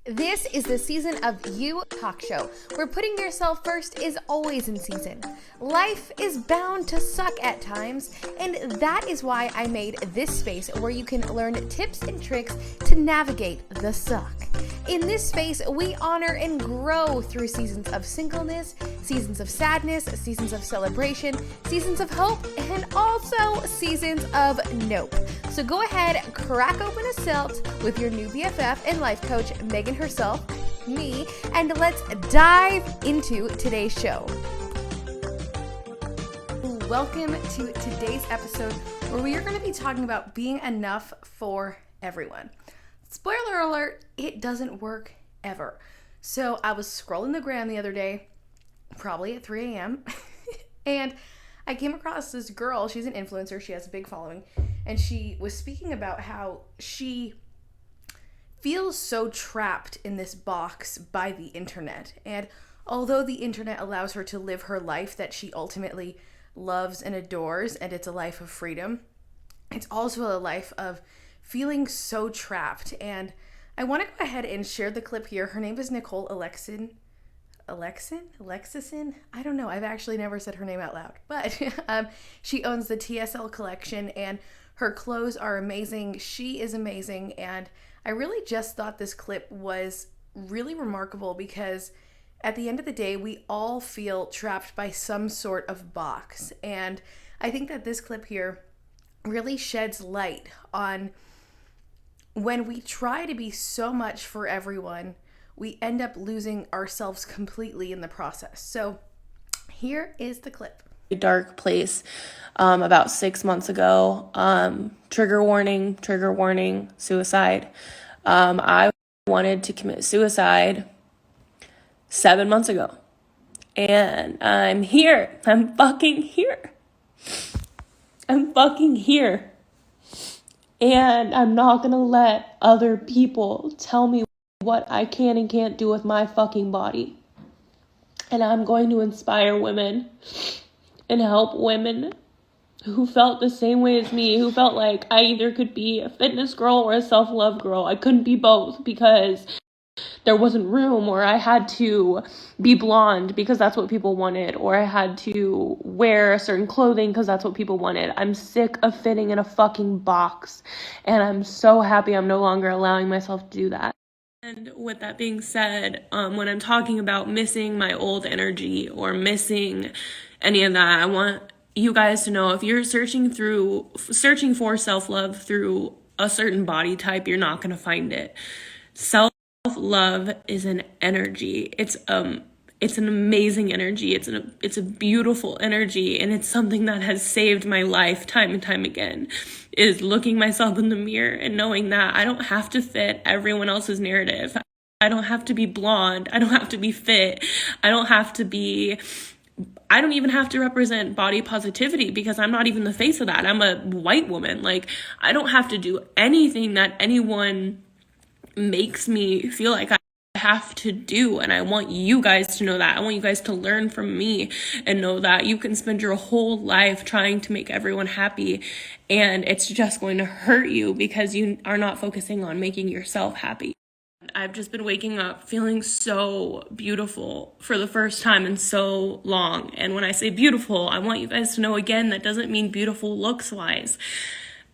This is the season of You Talkshow, where putting yourself first is always in season. Life is bound to suck at times, and that is why I made this space where you can learn tips and tricks to navigate the suck. In this space, we honor and grow through seasons of singleness, seasons of sadness, seasons of celebration, seasons of hope, and also seasons of nope. So go ahead, crack open a Celt with your new BFF and life coach, Megan herself, me, and let's dive into today's show. Welcome to today's episode where we are going to be talking about being enough for everyone. Spoiler alert, it doesn't work ever. So I was scrolling the gram the other day, probably at 3 a.m., and I came across this girl. She's an influencer. She has a big following, and she was speaking about how she feels so trapped in this box by the internet. And although the internet allows her to live her life that she ultimately loves and adores, and it's a life of freedom, it's also a life of feeling so trapped. And I want to go ahead and share the clip here. Her name is Nicole Axelson. I don't know. I've actually never said her name out loud, but she owns the TSL collection and her clothes are amazing. She is amazing. And I really just thought this clip was really remarkable because at the end of the day, we all feel trapped by some sort of box. And I think that this clip here really sheds light on when we try to be so much for everyone, we end up losing ourselves completely in the process. So here is the clip. Dark place about 6 months ago. Trigger warning, suicide. I wanted to commit suicide 7 months ago. And I'm here. I'm fucking here. And I'm not gonna let other people tell me what I can and can't do with my fucking body. And I'm going to inspire women and help women who felt the same way as me, who felt like I either could be a fitness girl or a self-love girl. I couldn't be both because there wasn't room, or I had to be blonde because that's what people wanted, or I had to wear a certain clothing because that's what people wanted. I'm sick of fitting in a fucking box, and I'm so happy I'm no longer allowing myself to do that. And with that being said, when I'm talking about missing my old energy or missing any of that, I want you guys to know if you're searching for self-love through a certain body type, you're not going to find it. Self-love is an energy. It's an amazing energy. It's a beautiful energy, and it's something that has saved my life time and time again, is looking myself in the mirror and knowing that I don't have to fit everyone else's narrative. I don't have to be blonde. I don't have to be fit. I don't even have to represent body positivity because I'm not even the face of that. I'm a white woman. Like, I don't have to do anything that anyone makes me feel like I have to do. And I want you guys to know that. I want you guys to learn from me and know that you can spend your whole life trying to make everyone happy, and it's just going to hurt you because you are not focusing on making yourself happy. I've just been waking up feeling so beautiful for the first time in so long. And when I say beautiful, I want you guys to know again, that doesn't mean beautiful looks wise.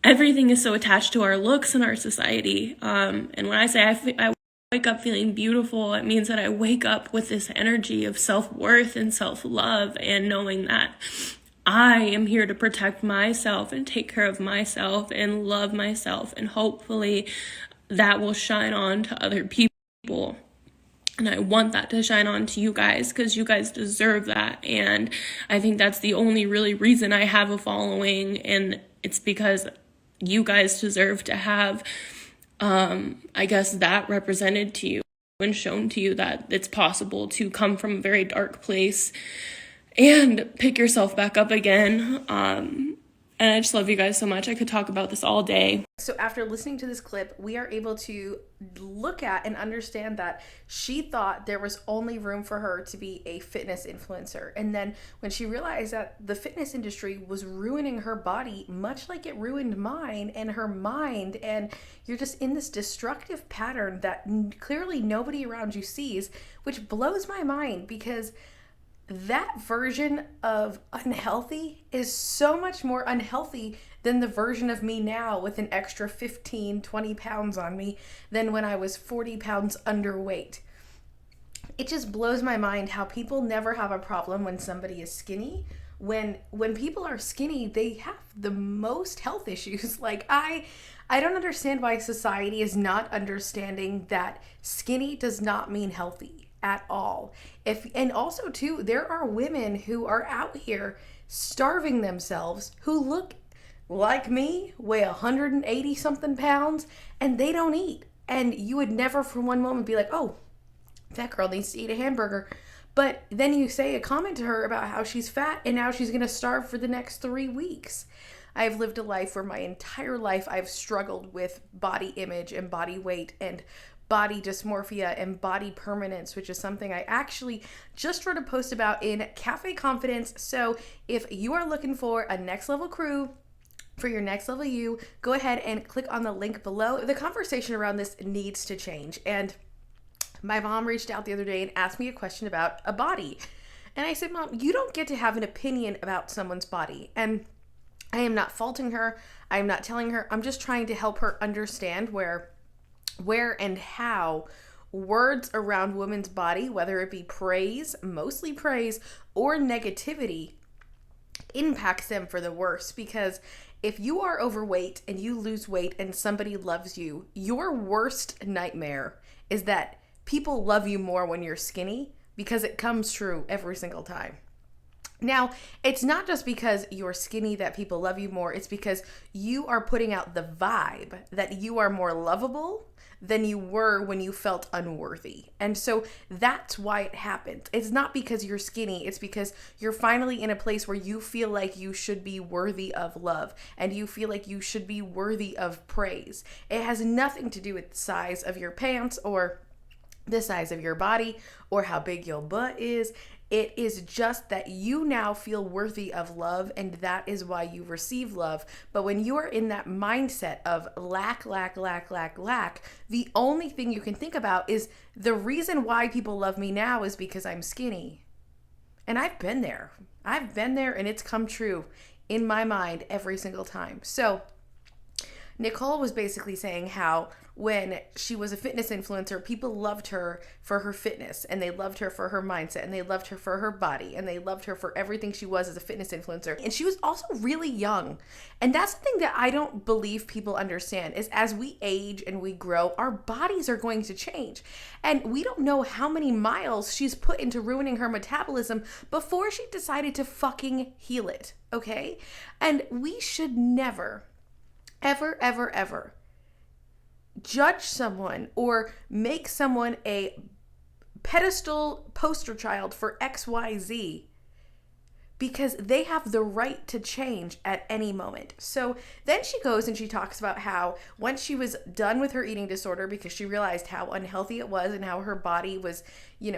Everything is so attached to our looks in our society. And when I say I wake up feeling beautiful, it means that I wake up with this energy of self-worth and self-love, and knowing that I am here to protect myself and take care of myself and love myself. And hopefully that will shine on to other people. And I want that to shine on to you guys because you guys deserve that. And I think that's the only really reason I have a following. And it's because you guys deserve to have, I guess, that represented to you and shown to you that it's possible to come from a very dark place and pick yourself back up again. And I just love you guys so much. I could talk about this all day. So after listening to this clip, we are able to look at and understand that she thought there was only room for her to be a fitness influencer. And then when she realized that the fitness industry was ruining her body, much like it ruined mine and her mind, and you're just in this destructive pattern that clearly nobody around you sees, which blows my mind because that version of unhealthy is so much more unhealthy than the version of me now with an extra 15, 20 pounds on me than when I was 40 pounds underweight. It just blows my mind how people never have a problem when somebody is skinny. When people are skinny, they have the most health issues. Like I don't understand why society is not understanding that skinny does not mean healthy at all. And also too, there are women who are out here starving themselves who look like me, weigh 180 something pounds, and they don't eat. And you would never for one moment be like, oh, that girl needs to eat a hamburger. But then you say a comment to her about how she's fat and now she's going to starve for the next 3 weeks. I've lived a life where my entire life I've struggled with body image and body weight and body dysmorphia and body permanence, which is something I actually just wrote a post about in Cafe Confidence. So if you are looking for a next level crew for your next level you, go ahead and click on the link below. The conversation around this needs to change. And my mom reached out the other day and asked me a question about a body. And I said, Mom, you don't get to have an opinion about someone's body. And I am not faulting her. I am not telling her. I'm just trying to help her understand where and how words around women's body, whether it be praise, mostly praise, or negativity, impacts them for the worse. Because if you are overweight and you lose weight and somebody loves you, your worst nightmare is that people love you more when you're skinny, because it comes true every single time. Now, it's not just because you're skinny that people love you more. It's because you are putting out the vibe that you are more lovable than you were when you felt unworthy. And so that's why it happens. It's not because you're skinny. It's because you're finally in a place where you feel like you should be worthy of love and you feel like you should be worthy of praise. It has nothing to do with the size of your pants or the size of your body or how big your butt is. It is just that you now feel worthy of love, and that is why you receive love. But when you are in that mindset of lack, the only thing you can think about is the reason why people love me now is because I'm skinny. And I've been there. And it's come true in my mind every single time. So Nicole was basically saying how when she was a fitness influencer, people loved her for her fitness, and they loved her for her mindset, and they loved her for her body, and they loved her for everything she was as a fitness influencer. And she was also really young. And that's the thing that I don't believe people understand is as we age and we grow, our bodies are going to change. And we don't know how many miles she's put into ruining her metabolism before she decided to fucking heal it, okay? And we should never, ever judge someone or make someone a pedestal poster child for XYZ because they have the right to change at any moment. So then she goes and she talks about how once she was done with her eating disorder because she realized how unhealthy it was and how her body was,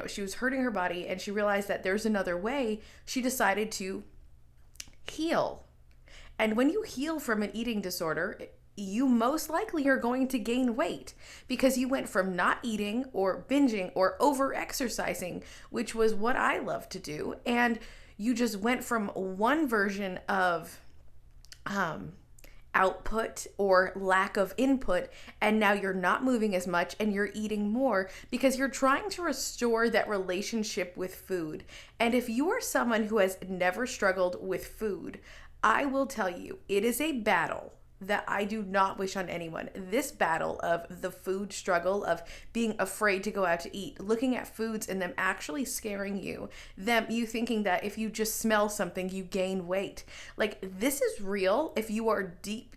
she was hurting her body, and she realized that there's another way, she decided to heal. And when you heal from an eating disorder, you most likely are going to gain weight because you went from not eating or binging or over exercising, which was what I love to do, and you just went from one version of output or lack of input, and now you're not moving as much and you're eating more because you're trying to restore that relationship with food. And if you are someone who has never struggled with food, I will tell you, it is a battle that I do not wish on anyone. This battle of the food struggle, of being afraid to go out to eat, looking at foods and them actually scaring you, you thinking that if you just smell something, you gain weight. Like, this is real if you are deep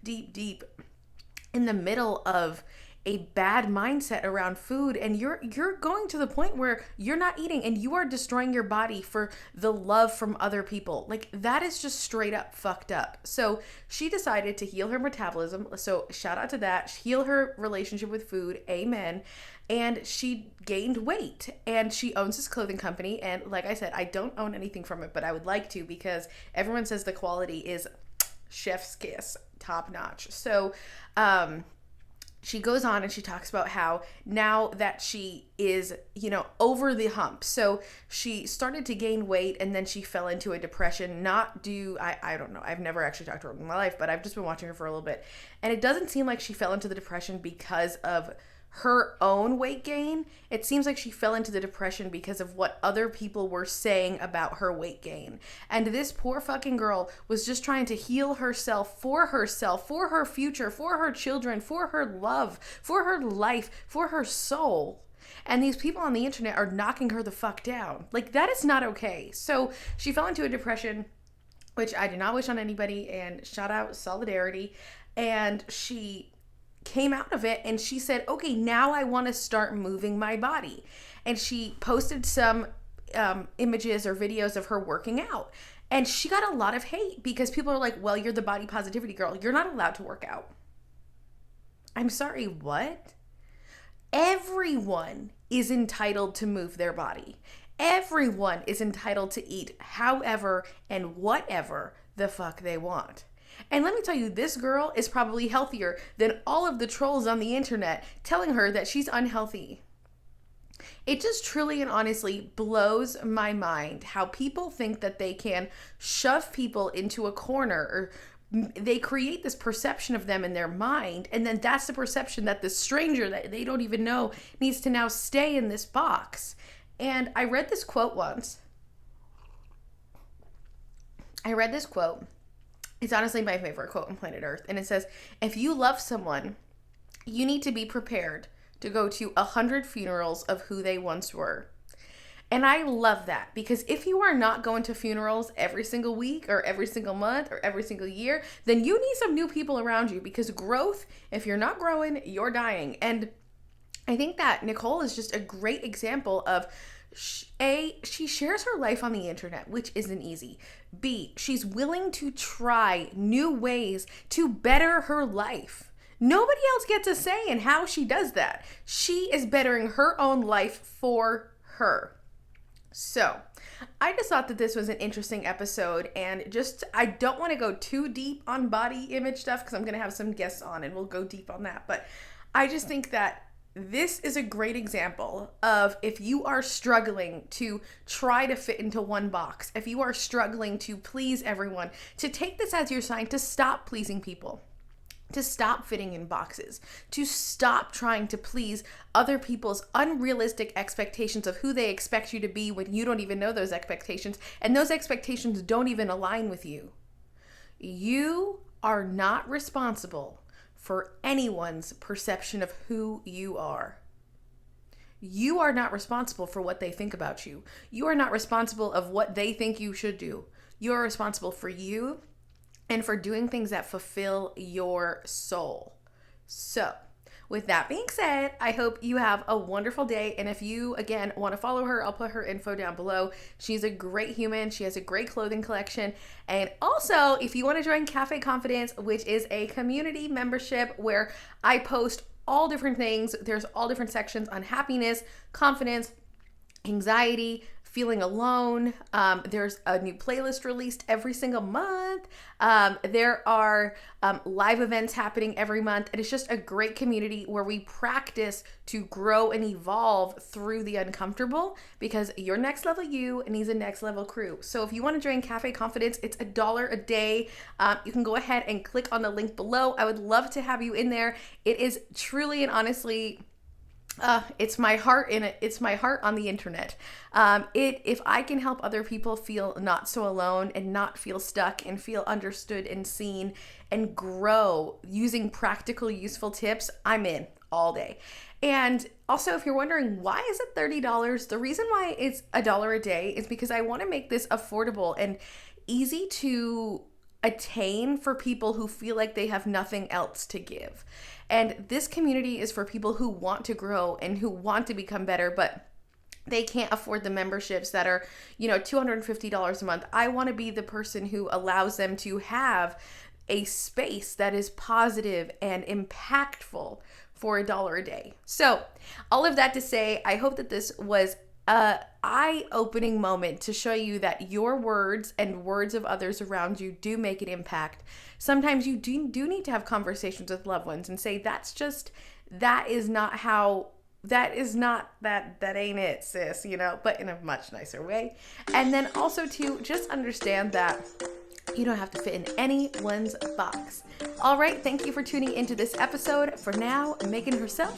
in the middle of a bad mindset around food, and you're going to the point where you're not eating and you are destroying your body for the love from other people. Like, that is just straight up fucked up. So she decided to heal her metabolism. So shout out to that. Heal her relationship with food. Amen. And she gained weight, and she owns this clothing company. And like I said, I don't own anything from it, but I would like to, because everyone says the quality is chef's kiss, top notch. So she goes on and she talks about how now that she is, over the hump. So she started to gain weight, and then she fell into a depression, I don't know. I've never actually talked to her in my life, but I've just been watching her for a little bit. And it doesn't seem like she fell into the depression because of her own weight gain. It seems like she fell into the depression because of what other people were saying about her weight gain. And this poor fucking girl was just trying to heal herself, for her future, for her children, for her love, for her life, for her soul. And these people on the internet are knocking her the fuck down. Like, that is not okay. So she fell into a depression, which I do not wish on anybody, and shout out solidarity. And she came out of it, and she said, okay, now I want to start moving my body. And she posted some images or videos of her working out, and she got a lot of hate because people are like, well, you're the body positivity girl, you're not allowed to work out. I'm sorry, what? Everyone is entitled to move their body. Everyone is entitled to eat however and whatever the fuck they want. And let me tell you, this girl is probably healthier than all of the trolls on the internet telling her that she's unhealthy. It just truly and honestly blows my mind how people think that they can shove people into a corner, or they create this perception of them in their mind, and then that's the perception that the stranger that they don't even know needs to now stay in this box. And I read this quote once. It's honestly my favorite quote on planet Earth. And it says, if you love someone, you need to be prepared to go to 100 funerals of who they once were. And I love that, because if you are not going to funerals every single week or every single month or every single year, then you need some new people around you, because growth, if you're not growing, you're dying. And I think that Nicole is just a great example of, A, she shares her life on the internet, which isn't easy. B, she's willing to try new ways to better her life. Nobody else gets a say in how she does that. She is bettering her own life for her. So, I just thought that this was an interesting episode, and I don't want to go too deep on body image stuff, because I'm going to have some guests on and we'll go deep on that. But I just think that this is a great example of, if you are struggling to try to fit into one box, if you are struggling to please everyone, to take this as your sign to stop pleasing people, to stop fitting in boxes, to stop trying to please other people's unrealistic expectations of who they expect you to be, when you don't even know those expectations, and those expectations don't even align with you. You are not responsible for anyone's perception of who you are. You are not responsible for what they think about you. You are not responsible of what they think you should do. You are responsible for you and for doing things that fulfill your soul. So, with that being said, I hope you have a wonderful day. And if you, again, want to follow her, I'll put her info down below. She's a great human. She has a great clothing collection. And also, if you want to join Cafe Confidence, which is a community membership where I post all different things, there's all different sections on happiness, confidence, anxiety, feeling alone. There's a new playlist released every single month. There are live events happening every month. And it's just a great community where we practice to grow and evolve through the uncomfortable, because you're next level you needs a next level crew. So if you want to join Cafe Confidence, it's $1 a day. You can go ahead and click on the link below. I would love to have you in there. It is truly and honestly, it's my heart in it. It's my heart on the internet. If I can help other people feel not so alone and not feel stuck and feel understood and seen and grow using practical, useful tips, I'm in all day. And also, if you're wondering why is it $30, the reason why it's $1 a day is because I want to make this affordable and easy to attain for people who feel like they have nothing else to give. And this community is for people who want to grow and who want to become better, but they can't afford the memberships that are, $250 a month. I want to be the person who allows them to have a space that is positive and impactful for $1 a day. So, all of that to say, I hope that this was a eye-opening moment to show you that your words and words of others around you do make an impact. Sometimes you do need to have conversations with loved ones and say, that ain't it, sis, but in a much nicer way. And then also to just understand that you don't have to fit in anyone's box. All right, thank you for tuning into this episode. For now, Megan herself,